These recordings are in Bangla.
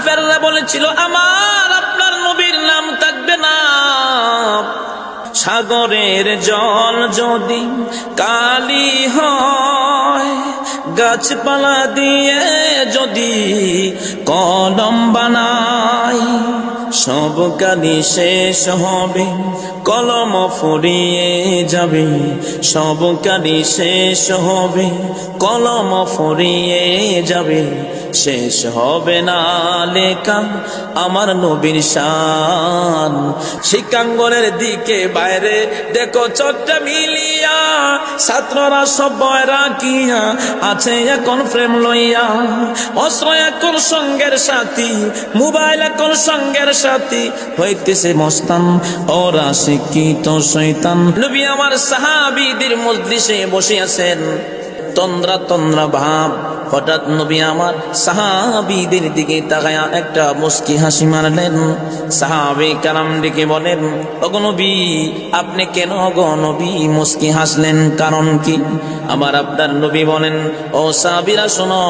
কাফেররা বলেছিল আমার আপনার নবীর নাম থাকবে না। সাগরের জল যদি কালি হয়, গাছপালা দিয়ে যদি কলম বানাই, সব কালি শেষ হবে, কলম ফুরিয়ে যাবে। সব কালি শেষ হবে, কলম ফুরিয়ে যাবে। শেষ হবে না লেখা আমার নবীর শান। শিক্ষাঙ্গনের দিকে বাইরে দেখো চোখটা মিলিয়া, ছাত্ররা সব বয়রা কিয়া আছে এখন ফ্রেম লইয়া। অস্ত্র এখন সঙ্গের সাথী, মোবাইল এখন সঙ্গের সাথী, হইতেছে মস্তান ওরা শিক্ষিত শয়তান। নবী আমার সাহাবীদের মজলিসে বসে আছেন, তন্দ্রা তন্দ্রা ভাব। হঠাৎ নবী আমার সাহাবীদের দিকে তাকায়া একটা মুস্কি হাসি মারলেন। সাহাবী কারাম ডেকে বলেন, ওগো নবী আপনি কেন গো নবী মুস্কি হাসলেন, কারণ কি? আমার আপনার নবী বলেন, ও সাহাবীরা শোনো,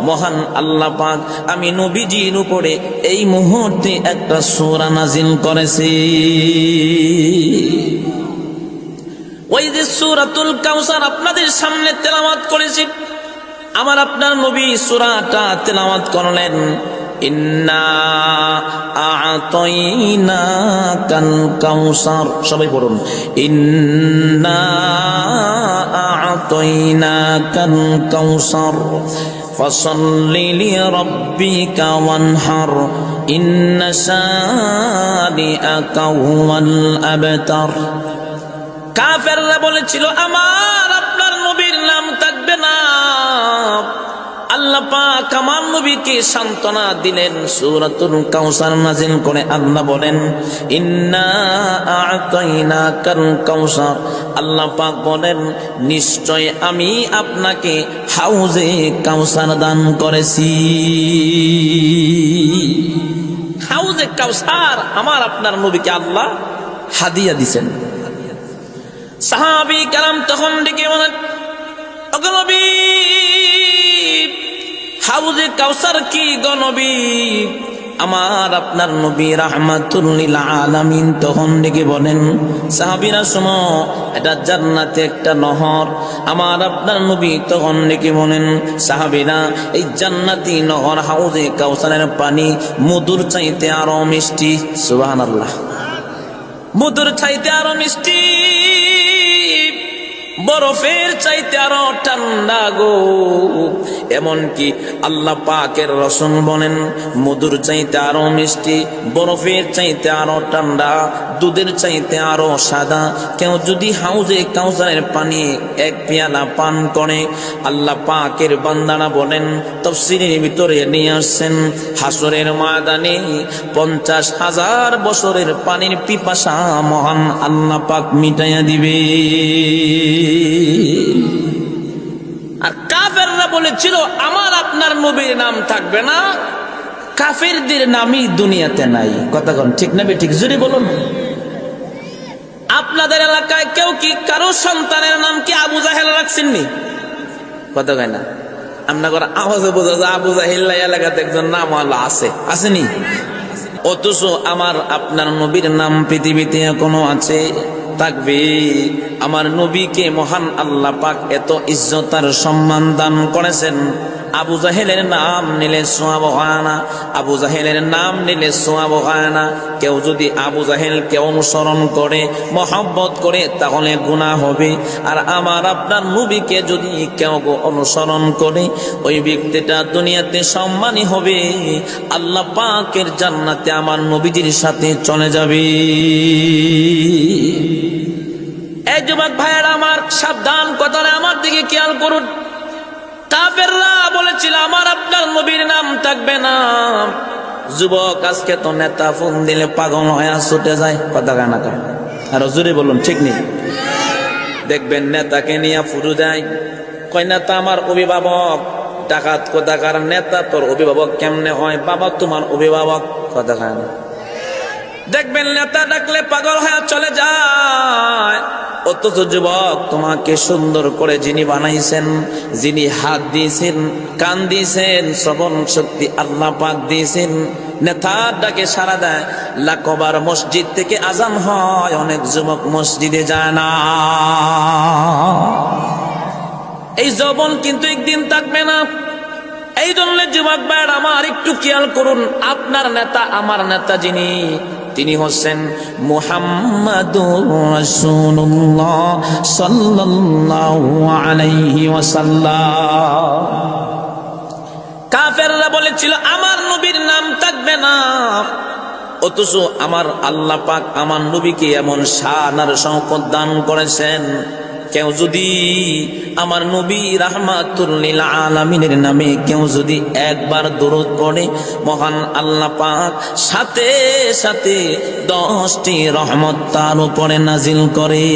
মহান আল্লাহ পাক আমি নবীজির উপরে এই মুহূর্তে একটা সূরা নাজিল করেছি। ওই যে সূরাতুল কাউসার আপনাদের সামনে তেলাওয়াত করেছি, আমার আপনার নবী সূরাটা তেলাওয়াত করলেন। ইন্না আ'তাইনাকাল কাউসার, সবাই পড়ুন, ইন্না আ'তাইনাকাল কাউসার ফাসাল্লি লিরাব্বিকা ওয়ানহার ইন্না শানিআকা হুয়াল আবতার। কাফেররা বলেছিল আমার আপনার নবীর নাম থাকবে না। আল্লাহ পাক আমার নবীকে সান্ত্বনা দিলেন, সূরাতুল কাউসার নাযিল করে আল্লাহ বলেন, ইন্না আ'তাইনাকাল কাউসার। আল্লাহ পাক বলেন, নিশ্চয় আমি আপনাকে হাউজে কাউসার দান করেছি। হাউজে কাউসার আমার আপনার নবীকে আল্লাহ হাদিয়া দিবেন। সাহাবী কারাম তখন ডেকে বলেন, ওগো নবী হাউজে কাউসার কি গো নবী? আমার আপনার নবী রাহমাতুল লিল আলামিন তখন ডেকে বলেন, সাহাবীরা শোনো, এটা জান্নাতে একটা নহর। আমার আপনার নবী তখন ডেকে বলেন, সাহাবীরা এই জান্নাতি নহর হাউজে কাউসারের পানি মধুর চাইতে আরো মিষ্টি। সুবহানাল্লাহ, মধুর চাইতে আরো মিষ্টি, বরফের চাইতে আরো ঠান্ডা গো। এমনকি আল্লাহ পাকের রাসূল বলেন, মধুর চাইতে আরো মিষ্টি, বরফের চাইতে আরো ঠান্ডা, দুধের চাইতে আরো সাদা। কেউ যদি হাউজে কাউসারের পানি এক পেয়ালা পান করে, আল্লাহ পাকের বান্দারা বলেন, তাফসীরের ভিতরে নিয়ে আসছেন, হাসরের ময়দানে 50,000 বছরের পানির পিপাসা মহান আল্লাহ পাক মিটাইয়া দিবে। আর কাফেররা বলেছিল আমার আপনার নবীর নাম থাকবে না। কাফেরদের নামই দুনিয়াতে নাই। কথা কোন ঠিক না ঠিক? জোরে বলুন। আপনাদের এলাকায় কেউ কি কারো সন্তানের নাম কি আবু জাহেল রাখছেননি? কথা কয় না, আপনার আওয়াজে বোঝা যায় আবু জাহেল এলাকাতে একজন নাম আল্লাহ আছে, আসেনি? অথচ আমার আপনার নবীর নাম পৃথিবীতে এখনো আছে, থাকবে। আমার নবীকে মহান আল্লাহ পাক এত ইজ্জত আর সম্মান দান করেছেন। আবু জাহেলের নাম নিলে সওয়াব হয় না, আবু জাহেলের নাম নিলে সওয়াব হয় না। কেউ যদি আবু জাহেলকে অনুসরণ করে, মহব্বত করে, তাহলে গুনাহ হবে। আর আমার আপনার নবীকে যদি কেউ অনুসরণ করে, ওই ব্যক্তিটা দুনিয়াতে সম্মানী হবে, আল্লাহ পাকের জান্নাতে আমার নবীজির সাথে চলে যাবে। এই যুবক ভাইয়েরা আমার, সাবধান, কথাটা আমার দিকে খেয়াল করুন। কাফেররা বলেছিল আমার আপনার নবীর নাম থাকবে না। যুবক আজকে তো নেতা ফোন দিলে পাগল হয়ে ছুটে যায়। কথা কানা কা আর জোরে বলুন, ঠিক নেই? দেখবেন নেতাকে নিয়ে ফুরু যায়, কয় নেতা আমার অভিভাবক। ডাকাত কোথাকার নেতা তোর অভিভাবক কেমনে হয়? বাবা তোমার অভিভাবক। কথা কানা দেখবেন নেতা ডাকলে পাগল হয়ে চলে যায়। অথচ যুবক, তোমাকে সুন্দর করে যিনি বানাইছেন, যিনি হাত দিয়েছেন, কান দিয়েছেন, শ্রবণ শক্তি আল্লাহ পাক দিয়েছেন, নেতার ডাকে সাড়া দেয়, লাখবার মসজিদ থেকে আজান হয়, অনেক যুবক মসজিদে যায় না। এই যৌবন কিন্তু একদিন থাকবে না। এই জন্য যুবক ভাইরা আমার একটু খেয়াল করুন, আপনার নেতা আমার নেতা যিনি, তিনি হচ্ছেন মুহাম্মাদুর রাসূলুল্লাহ সাল্লাল্লাহু আলাইহি ওয়াসাল্লাম। কাফেররা বলেছিল আমার নবীর নাম থাকবে না, অথচ আমার আল্লাহ পাক আমার নবীকে এমন শান আর শওকত দান করেছেন, কেউ যদি আমার নবী রাহমাতুল লিল আলামিনের নামে কেউ যদি একবার দরুদ পড়ে, মহান আল্লাহ পাক সাথে সাথে 10টি রহমত তার উপরে নাজিল করে।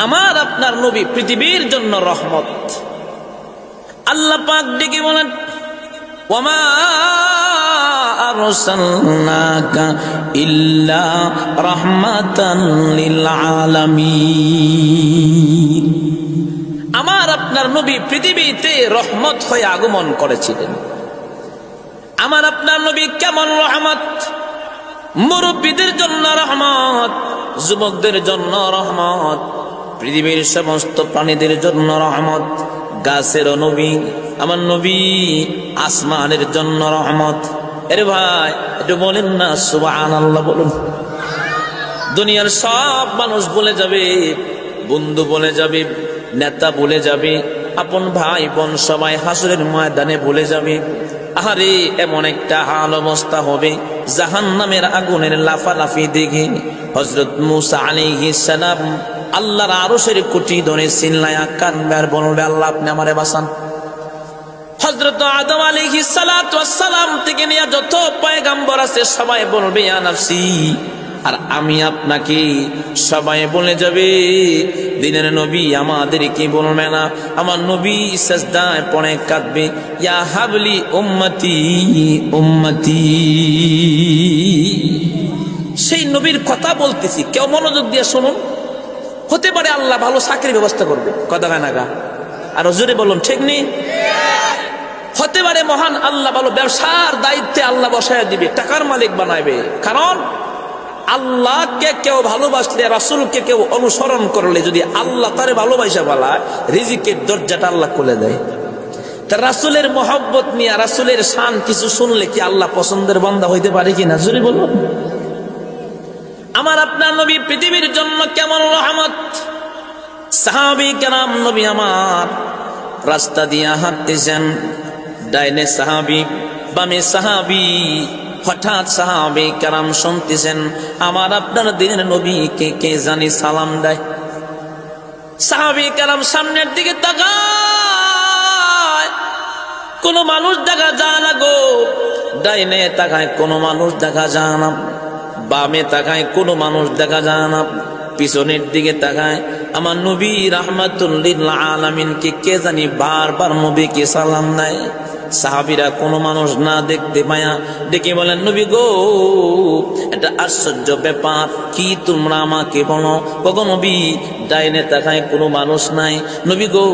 আমার আপনার নবী পৃথিবীর জন্য রহমত। আল্লাহ পাক ডেকে বলেন, ওয়ামা আরসালনাকা ইল্লা রাহমাতান লিল আলামিন। আমার আপনার নবী পৃথিবীতে রহমত হয়ে আগমন করেছিলেন। আমার আপনার নবী কেমন রহমত? মুরব্বীদের জন্য রহমত, যুবকদের জন্য রহমত, পৃথিবীর সমস্ত প্রাণীদের জন্য রহমত। গাছের নবী আমার নবী, আসমানের জন্য রহমত। আরে ভাই একটু বলেন না সুবহানাল্লাহ বলুন। দুনিয়ার সব মানুষ বলে যাবে, বন্ধু বলে যাবে, নেতা বলে যাবে, আপন ভাই বোন সবাই হাসরের ময়দানে বলে যাবে। আরে এমন একটা হাল অবস্থা হবে, জাহান্নামের আগুনের লাফালাফি দেখে হযরত মূসা আলাইহিস সালাম আল্লাহর আরশের কুটি ধরে চিল্লায়া কাঁদবে আর বলবে, আল্লাহ আপনি আমারে বাঁচান। হযরত আদম আলাইহিস সালাতু ওয়াস সালাম থেকে নিয়ে যত পয়গম্বর আছে সবাই বলবে ইয়া নাফসি, আর আমি আপনাকে সবাই বলে যাবে। দিনের নবী আমাদের কি বলবে না? আমার নবী সিজদায় পড়ে কাঁদবে, ইয়া হাবলি উম্মতি উম্মতি। সেই নবীর কথা বলতেছি, কেউ মনোযোগ দিয়ে শুনুন। হতে পারে আল্লাহ ভালো চাকরির ব্যবস্থা করবে, কথা হয় না গা? আর জোরে বলুন ঠিক নেই? হতে পারে মহান আল্লাহ ভালো ব্যবসার দায়িত্বে আল্লাহ বসায় দিবে, টাকার মালিক বানাইবে। কারণ আল্লাহকে কেউ ভালোবাসলে, রাসূলকে কেউ অনুসরণ করলে, যদি আল্লাহ তারে ভালোবাসা বলায়, রিজিকের দরজাটা আল্লাহ খুলে দেয়। তা রাসূলের মহব্বত নিয়ে, রাসূলের শান কিছু শুনলে কি আল্লাহ পছন্দের বান্দা হইতে পারে কিনা? জোরে বলুন। আমার আপনার নবী পৃথিবীর জন্য কেমন রহমত। সাহাবী কেরাম, নবী আমার রাস্তা দিয়ে হাঁটতেছেন, ডাইনে সাহাবী বামে সাহাবী, হঠাৎ সাহাবী কেরাম শুনতেছেন আমার আপনার দিনের নবীকে কে জানি সালাম দেয়। সাহাবী কেরাম সামনের দিকে তাকায়, কোনো মানুষ দেখা যায় না গো। ডাইনে তাকায়, কোনো মানুষ দেখা যায় না। বামে তাকায়, কোনো মানুষ দেখা যায় না। পিছনের দিকে তাকায়, আমার নবী রাহমাতুল লিল আলামিনকে কে জানি বারবার নবীকে সালাম দেয়। সাহাবীরা কোনো মানুষ না দেখতে পায়া ডেকে বলেন, নবী গো, এটা আশ্চর্য ব্যাপার, কি তোমরা আমাকে বলো? গো নবী, ডাইনে তাকায় কোনো মানুষ নাই, নবী গো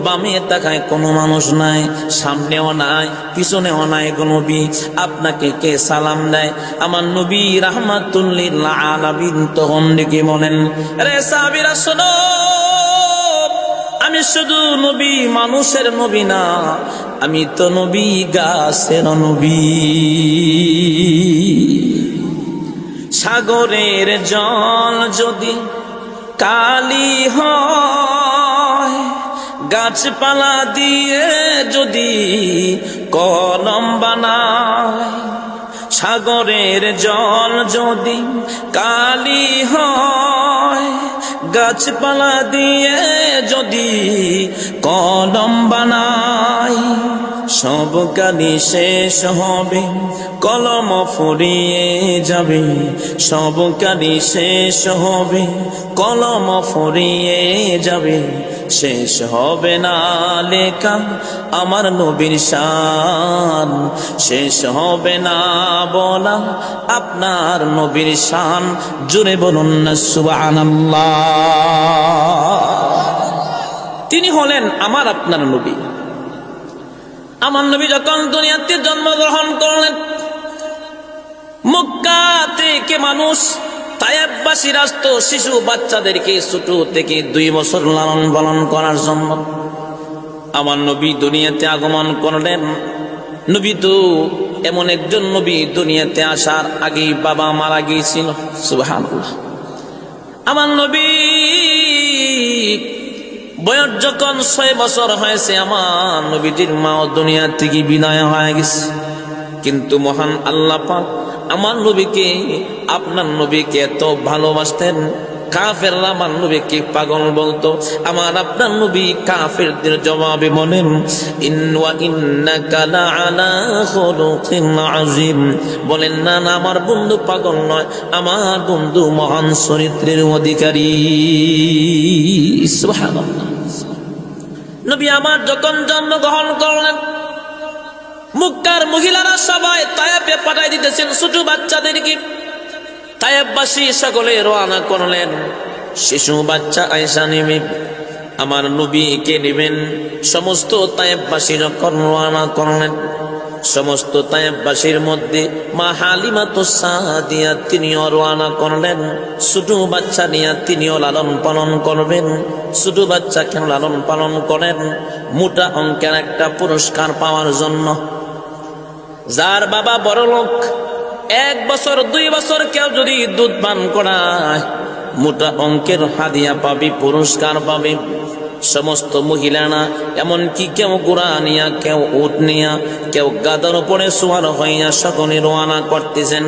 বামে তাকায় কোনো মানুষ নাই, সামনেও নাই পিছনেও নাই, গো নবী আপনাকে কে সালাম দেয়? আমার নবী রাহমাতুল লিল আলামিন তখন ডেকে বলেন, আরে সাহাবীরা শোনো, আমি শুধু নবী, মানুষের নবী না, আমি তো নবী গাছের নবী। সাগরের জল যদি কালি হয়, গাছপালা দিয়ে যদি কলম বানায়, সাগরের জল যদি কালি হয়, গাছপালা দিয়ে যদি কলম বানাই, সব কালি শেষ হবে, কলম ফুরিয়ে যাবে, সব কালি শেষ হবে, কলম ফুরিয়ে যাবে, শেষ হবে না লেখা আমার নবীর শান, শেষ হবে না বলা আপনার নবীর শান। জোরে বলুন না সুবহানাল্লাহ। তিনি হলেন আমার আপনার নবী। আমার নবী যখন দুনিয়াতে জন্মগ্রহণ করলেন, মক্কা থেকে মানুষ তায়েববাসী আসত শিশু বাচ্চাদেরকে ছোট থেকে 2 বছর লালন পালন করার জন্য। আমার নবী দুনিয়াতে আগমন করলেন। নবী তো এমন একজন নবী, দুনিয়াতে আসার আগেই বাবা মারা গিয়েছিল। সুবহানাল্লাহ। আমার নবী বয়স যখন 6 বছর হয়েছে, আমার নবীজির মাও দুনিয়া থেকে বিদায় হয়ে গেছে। কিন্তু মহান আল্লাহ পাক আমার নবীকে, আপনার নবীকে এত ভালোবাসতেন, কাফেররা আমার নবীকে পাগল বলতো। আমার আপনার নবী কাফেরদের জবাবে বলেন, ইন্না ইন্নাকা লাআলা খুলুকিন আযীম। বলেন না না, আমার বন্ধু পাগল নয়, আমার বন্ধু মহান চরিত্রের অধিকারী। সুবহানাল্লাহ। নবী আমার যখন জন্মগ্রহণ করলেন, মক্কার মহিলারা সবাই তায়েফে পাঠাই দিতেছেন ছোট বাচ্চাদেরকে। তায়েফবাসী সকলে রওনা করলেন। শিশু বাচ্চা আয়েশা নেবে আমার নবীকে নেবেন। সমস্ত তায়েফবাসী যখন রওনা করলেন, সমস্ত তায়েফবাসীর মধ্যে মা হালিমাতুস সাদিয়া তিনিও রওনা করলেন। ছোট বাচ্চা নিয়ে তিনিও লালন পালন করবেন। ছোট বাচ্চাকে লালন পালন করেন মোটা অঙ্কের একটা পুরস্কার পাওয়ার জন্য। যার বাবা বড় লোক, 1 বছর 2 বছর কেউ যদি দুধ পান করায়, মোটা অঙ্কের হাদিয়া পাবে, পুরস্কার পাবে। সমস্ত মহিলারা, এমনকি কেউ ঘোড়া নিয়া, কেউ উট নিয়া, কেউ গাদার উপরে সওয়ার হইয়া সকলে রওনা করতেছেন।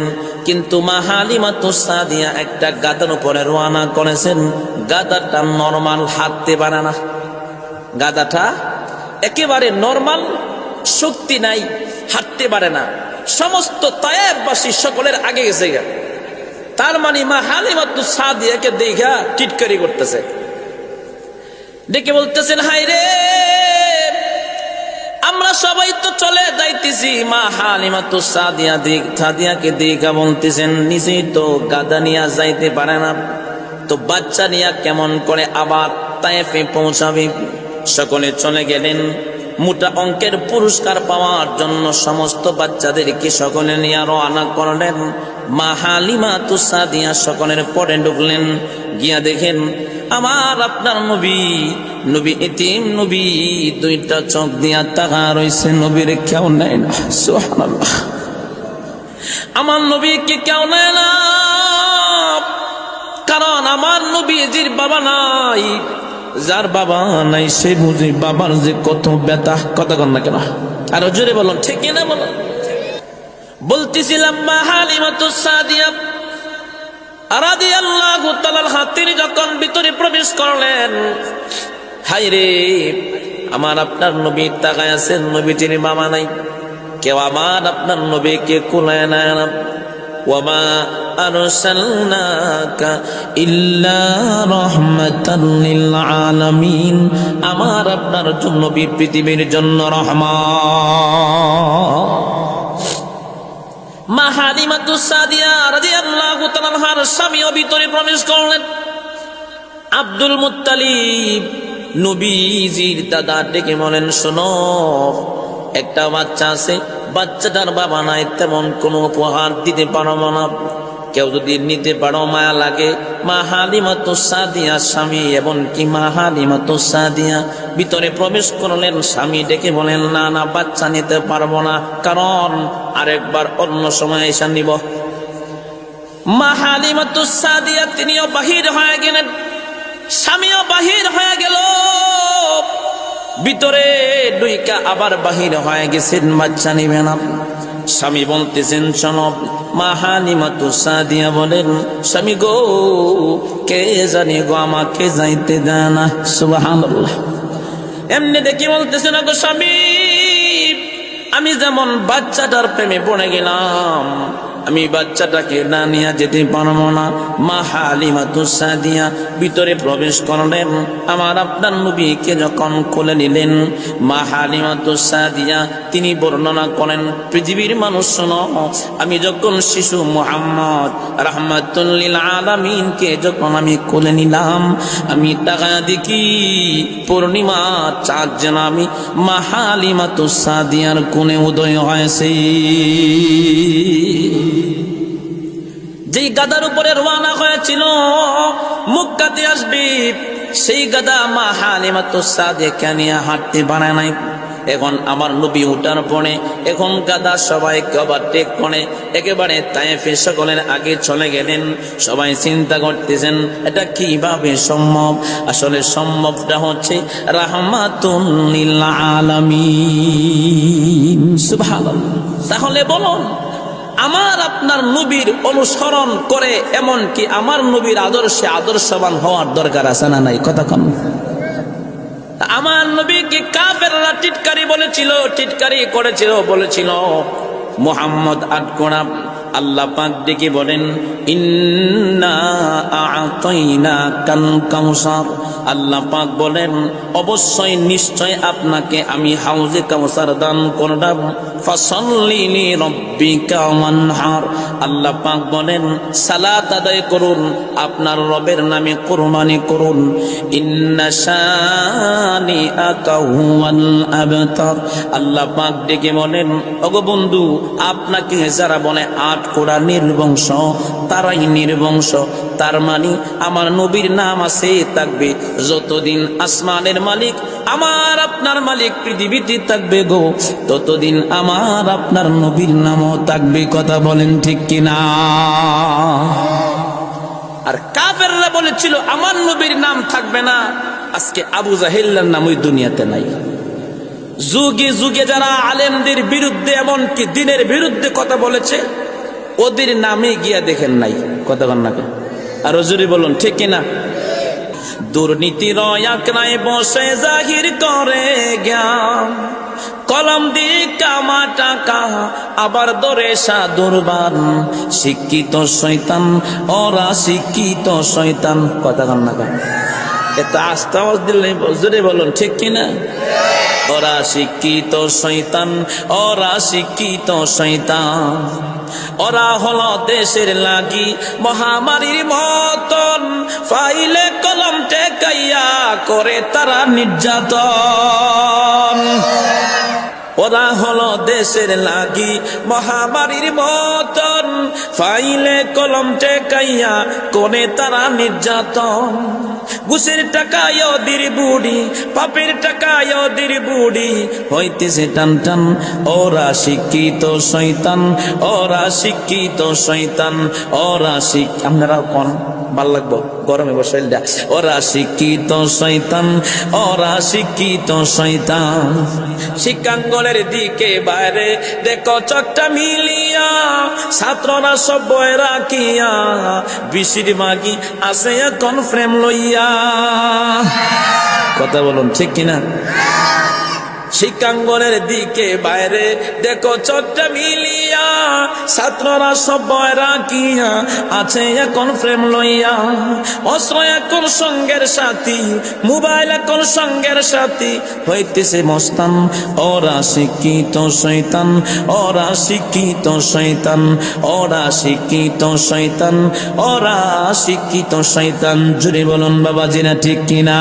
কিন্তু মা হালিমাতুস সাদিয়া একটা গাদার উপরে রওনা করেছেন। গাদাটা নরমাল, হাঁটতে পারে না। গাদাটা একেবারে নরমাল, শক্তি নাই, হাঁটতে পারে না। সমস্ত তায়েফবাসী সকলের আগে গেছে। তার মানে মা হালিমাতুস সাদিয়াকে দেখা টিটকারি করতেছে, ডেকে বলতেছেন, হায় রে, আমরা সবাই তো চলে যাইতেছি। মা হালিমাতুস সাদিয়াকে দেখা বলতেছেন, নিজেই তো গাদা নিয়ে যাইতে পারে না, তো বাচ্চা নিয়ে কেমন করে আবার তায়েফে পৌঁছাবে। সকলে চলে গেলেন মোটা অঙ্কের পুরস্কার পাওয়ার জন্য। সমস্ত বাচ্চাদেরকে সকলে নিয়ে রওনা করলেন। মা হালিমাতুস সাদিয়া সকলের পরে ঢুকলেন। গিয়া দেখেন আমার আপনার নবী, নবী এতিম নবী, 2টা চোখ দিয়া তাকা রইছে, নবীর কেউ নেয় না। সুবহানাল্লাহ। আমার নবীকে কেউ নেয় না, কারণ আমার নবীজির বাবা নাই। যার বাবা নাই সে বুঝে বাবার যে কত ব্যথা। কথা কন না কেন? আরো জোরে বলুন, ঠিক না বলুন। বলতেছিলাম মা হালিমাতুস সাদিয়া রাদিয়াল্লাহু তাআলা তিনি যখন ভিতরে প্রবেশ করলেন, হায় রে, আমার আপনার নবী তাকায় আছেন, নবীজির বাবা নাই। কেউ আমার আপনার নবীকে কুলায় না। ওয়ামা আরসালনাকা ইল্লা রাহমাতাল লিল আলামিন। আমার আপনার জন্য পৃথিবীর জন্য রহমত। মা হালিমাতুস সাদিয়া রাদিয়াল্লাহু তাআলা আনহার স্বামীও ভিতরে প্রবেশ করলেন। আব্দুল মুত্তালিব নবীজির দাদা ডেকে বলেন, শোনো, একটা বাচ্চা আছে, বাচ্চাটার বাবা নাই, তেমন কোনো উপহার দিতে পারবো না। কেউ যদি নিতে পারো মায়া লাগে। মা হালিমাতুস সাদিয়া স্বামী, এমনকি মা হালিমাতুস সাদিয়া ভিতরে প্রবেশ করলেন। স্বামী ডেকে বলেন, না না, বাচ্চা নিতে পারবো না, কারণ আরেকবার অন্য সময় এসে নিব। মা হালিমাতুস সাদিয়া তিনিও বাহির হয়ে গেলেন, স্বামীও বাহির হয়ে গেল। ভিতরে দুইকা আবার বাহির হয়ে গেছেন, বাচ্চা নিবে না। স্বামী বলতেছেন, শোনো। মা হালিমাতুস সাদিয়া বলেন, স্বামী গো, কে জানি গো আমাকে যাইতে দেয় না। সুবহানাল্লাহ। এমনি দেখি বলতেছেন, গো স্বামী, আমি যেমন বাচ্চাটার প্রেমে পড়ে গেলাম, আমি বাচ্চাটাকে না নিয়ে যেতে পারবো না। মা হালিমাতুস সাদিয়া ভিতরে প্রবেশ করলেন। আমার আপনার নবীকে যখন কোলে নিলেন, মা হালিমাতুস সাদিয়া তিনি বর্ণনা করেন, পৃথিবীর মানুষ শোনো, আমি যখন শিশু মুহাম্মদ রাহমাতুল লিল আলামিনকে যখন আমি কোলে নিলাম, আমি টাকা দেখি পূর্ণিমা চাঁদ যেন আমি মা হালিমাতুস সাদিয়ার কোণে উদয় হয়েছে। যেই গাদার উপরে রওনা হয়েছিল মক্কাতে আসবে, সেই গাদা মা হালিমাতুস সাদিয়াকে নিয়ে হাঁটতে পারে নাই। এখন আমার নবী উঠার পরে এখন গাদা সবাইকে ওভারটেক করে একেবারে তায়েফে সকলের আগে চলে গেলেন। সবাই চিন্তা করতেছেন এটা কিভাবে সম্ভব। আসলে সম্ভবটা হচ্ছে রাহমাতুল লিল আলামিন, সুবহানাল্লাহ। তাহলে বলুন, আমার আপনার নবীর অনুসরণ করে এমনকি আমার নবীর আদর্শে আদর্শবান হওয়ার দরকার আছে না নাই? কথা কম। আমার নবীকে কাফেররা টিটকারি বলেছিল, টিটকারি করেছিল, বলেছিল মুহাম্মদ আটকোড়া। আল্লাহ পাক ডেকে বলেন, ইন্না আ'তাইনাকাল কাউসার। আল্লাহ পাক বলেন, অবশ্যই নিশ্চয় আপনাকে আমি হাউজে কাউসার দান করলাম। ফাসাল্লি লিরাব্বিকা ওয়ানহার। আল্লাহ পাক বলেন, সালাত আদায় করুন, আপনার রবের নামে কুরবানি করুন। ইন্না শানিআকা হুয়াল আবতার। আল্লাহ পাক ডেকে বলেন, ওগো বন্ধু, আপনাকে যারা বলে আটকোড়া নির্বংশ, তারাই নির্বংশ। তার মানে আমার নবীর নাম আছে থাকবে যতদিন আসমানের মালিক আমার আপনার মালিক পৃথিবীতে থাকবে গো, ততদিন আমার আপনার নবীর নামও থাকবে। কথা বলেন ঠিক কিনা? আর কাফেররা বলেছিল আমার নবীর নাম থাকবে না। আজকে আবু জাহেলের নাম ওই দুনিয়াতে নাই। যুগে যুগে যারা আলেমদের বিরুদ্ধে এমনকি দিনের বিরুদ্ধে কথা বলেছে, ওদের নামে গিয়া দেখেন নাই। কথা বল না, আর জোরে বলুন ঠিক কিনা? দুর্নীতির আঁকড়ায় বসে জাহির করে জ্ঞান, কলম দিয়ে কামা টাকা আবার দরে সাদুরবান। শিক্ষিত শয়তান ওরা শিক্ষিত শয়তান। কথা বল না, এত আস্তে আওয়াজ দিলে জোরে বলুন ঠিক কিনা? ওরা শিক্ষিত শয়তান, ওরা শিক্ষিত শয়তান। ওরা হলো দেশের লাগি মহামারীর মতন, ফাইলে কলম টেকাইয়া করে তারা নির্যাতন। ওরা হলো দেশের লাগি মহামারীর মতন, ফাইলে কলম টেকাইয়া করে তারা নির্যাতন। ঘুষের টাকায় ওদের বুড়ি, পাপের টাকায় ওদের বুড়ি হইতেছে টান টান। ওরা শিক্ষিত শয়তান, ওরা শিক্ষিত শয়তান, ওরা আপনারা কোন ভাল লাগবো গরমে বসাইল। ওরা শিক্ষিত শয়তান, ওরা শিক্ষিত শয়তান। শিক্ষাঙ্গনের দিকে বাইরে দেখো চকটা মিলিয়া, ছাত্ররা সব বয় রাখিয়া, বিশির মাগি আছে এখন ফ্রেম লইয়া। কথা বলুন ঠিক কিনা? শিক্ষাঙ্গনের দিকে বাইরে দেখো চকটা মিলিয়া, ছাত্ররা সব বয় রাখিয়া আছে এখন ফ্রেম লইয়া। অস্ত্র এখন সঙ্গের সাথী, মোবাইল এখন সঙ্গের সাথী হইতেছে মস্তান। ওরা শিক্ষিত শয়তান, ওরা শিক্ষিত শয়তান, ওরা শিক্ষিত শয়তান, ওরা শিক্ষিত শয়তান। জুড়ে বলুন বাবাজিরা ঠিক কিনা?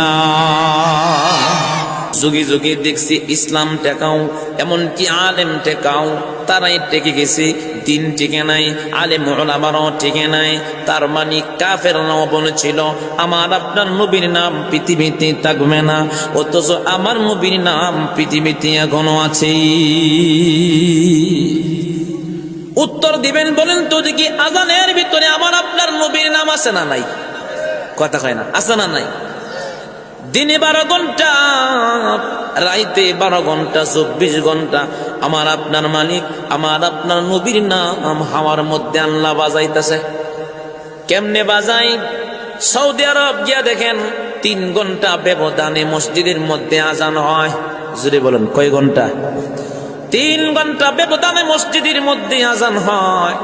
যুগে যুগে দেখছি ইসলাম টেকাও, এমনকি আলেম টেকাও, তারাই টেকে গেছে, দিন টিকে নাই, আলেম ওলামারাও টিকে নাই। তার মানে কাফেররাও বলেছিল আমার আপনার নবীর নাম পৃথিবীতে থাকবে না, অথচ আমার নবীর নাম পৃথিবীতে এখনো আছে। উত্তর দিবেন বলেন তো দেখি, আজানের ভিতরে আমার আপনার নবীর নাম আছে না নাই? কথা কয় না, আছে না নাই? দিনে 12 ঘন্টা, রাইতে 12 ঘন্টা, 24 ঘন্টা আমার আপনার মালিক আমার আপনার নবীর নাম হাওয়ার মধ্যে আল্লাহ বাজাইতেছে। কেমনে বাজাই? সৌদি আরব গিয়া দেখেন 3 ঘন্টা ব্যবধানে মসজিদের মধ্যে আজান হয়। জুড়ে বলেন কয় ঘন্টা? 3 ঘন্টা ব্যবধানে মসজিদের মধ্যে আজান হয়।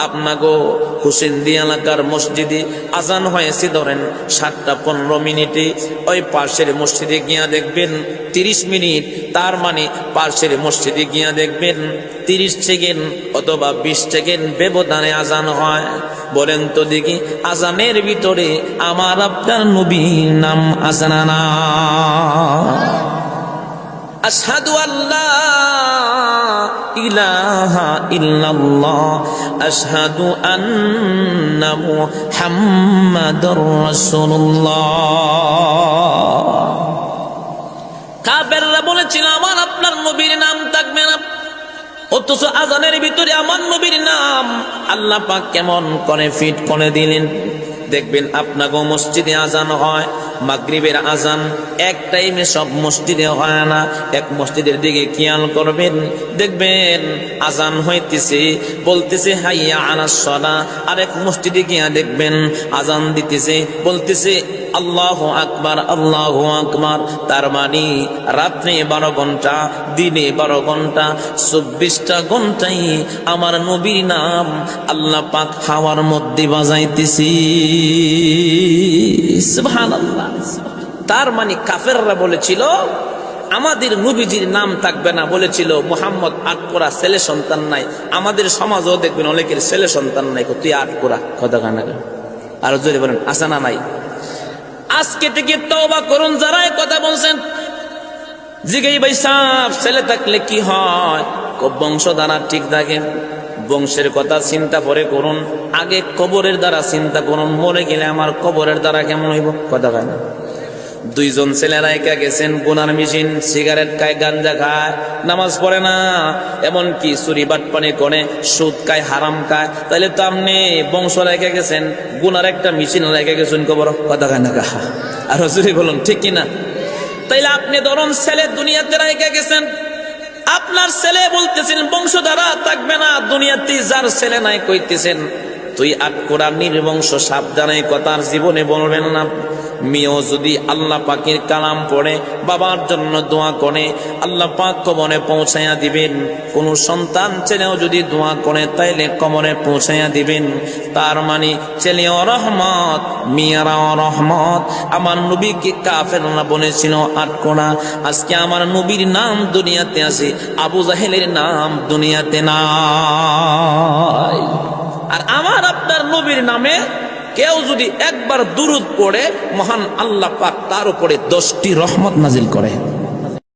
আপনাগো হুসেন্দি এলাকার মসজিদে আজান হয়েছে ধরেন 7:15 ওই পাশের মসজিদে গিয়া দেখবেন 30 মিনিট, তার মানে পাশের মসজিদে গিয়া দেখবেন 30 সেকেন্ড অথবা 20 সেকেন্ড ব্যবধানে আজান হয়। বলেন তো দেখি আজানের ভিতরে আমার আপনার নবীর নাম আজানা না? আশহাদু আল্লা ইলাহা ইল্লাল্লাহ আশহাদু আন্না মুহাম্মাদুর রাসূলুল্লাহ। কাফেররা বলেছিল আমার আপনার নবীর নাম থাকবে না, অথচ আজানের ভিতরে আমার নবীর নাম আল্লাহ পাক কেমন করে ফিট করে দিলেন। দেখবেন আপনাকে মসজিদে আজান হয়, মাগরিবের আজান এক টাইমে সব মসজিদে হয় না। এক মসজিদের দিকে খেয়াল করবেন, দেখবেন আজান হইতেছে, বলতেছে হাইয়া আলাস সালাহ। আরেক মসজিদে গিয়া দেখবেন আজান দিতেছে, বলতেছে আল্লাহু আকবার আল্লাহু আকবার। তার মানে রাত্রে 12 ঘন্টা, দিনে 12 ঘন্টা, 24টা ঘন্টাই আমার নবীর নাম আল্লাহ পাক হাওয়ার মধ্যে বাজাইতেছি। সুবহানাল্লাহ। তার মানে কাফেররা বলেছিল আমাদের নবীজির নাম থাকবে না, বলেছিল মুহাম্মদ আটকোরা, ছেলে সন্তান নাই। আমাদের সমাজও দেখবেন অনেকের ছেলে সন্তান নাই, তুই আটকোরা কথা কানা। আর জোরে বলেন আসানা নাই। আজকে থেকে তওবা করুন যারা এই কথা বলছেন। জিগাই ভাই সাহেব ছেলে থাকলে কি হয়? বংশধারা ঠিক থাকে, বংশের কথা চিন্তা পরে করুন, আগে কবরের দ্বারা চিন্তা করুন। মরে গেলে আমার কবরের দ্বারা কেমন হইব কথা হয় না? 2 জন ছেলেরা একা গেছেন, গুনার মেশিন, সিগারেট খায়, গাঞ্জা খায়, নামাজ পড়ে না, এমনকি চুরি বাটপানি করে, সুদ খায়, হারাম খায়। তাহলে তো আপনি বংশ রেখে গেছেন, গুনার একটা মেশিন রেখে গেছেন কবর কথা হয় না? আর চুরি বলুন ঠিক কিনা? তাইলে আপনি ধরুন ছেলে দুনিয়াতে রেখে গেছেন, আপনার ছেলে বলতেছেন বংশধারা থাকবে না, দুনিয়াতে যার ছেলে নাই কইতেছেন তুই আটকোরা নির্বংশ, সাবধানে কথার জীবনে বলবেন না। মেয়েও যদি আল্লাহ পাকের কালাম পড়ে, বাবার জন্য দোয়া করে, আল্লাহ পাক কবরে পৌঁছাইয়া দিবেন। কোন সন্তান ছেলেও যদি দোয়া করে তাইলে কবরে পৌঁছাইয়া দিবেন। তার মানে ছেলেও রহমত, মেয়েরাও রহমত। আমার নবীকে কাফেররা বলেছিল আটকোরা, আজকে আমার নবীর নাম দুনিয়াতে আছে, আবু জাহেলের নাম দুনিয়াতে নাই। আর আমার আপনার নবীর নামে কেউ যদি একবার দুরূদ পড়ে, মহান আল্লাহ পাক তার উপরে 10টি রহমত নাজিল করে।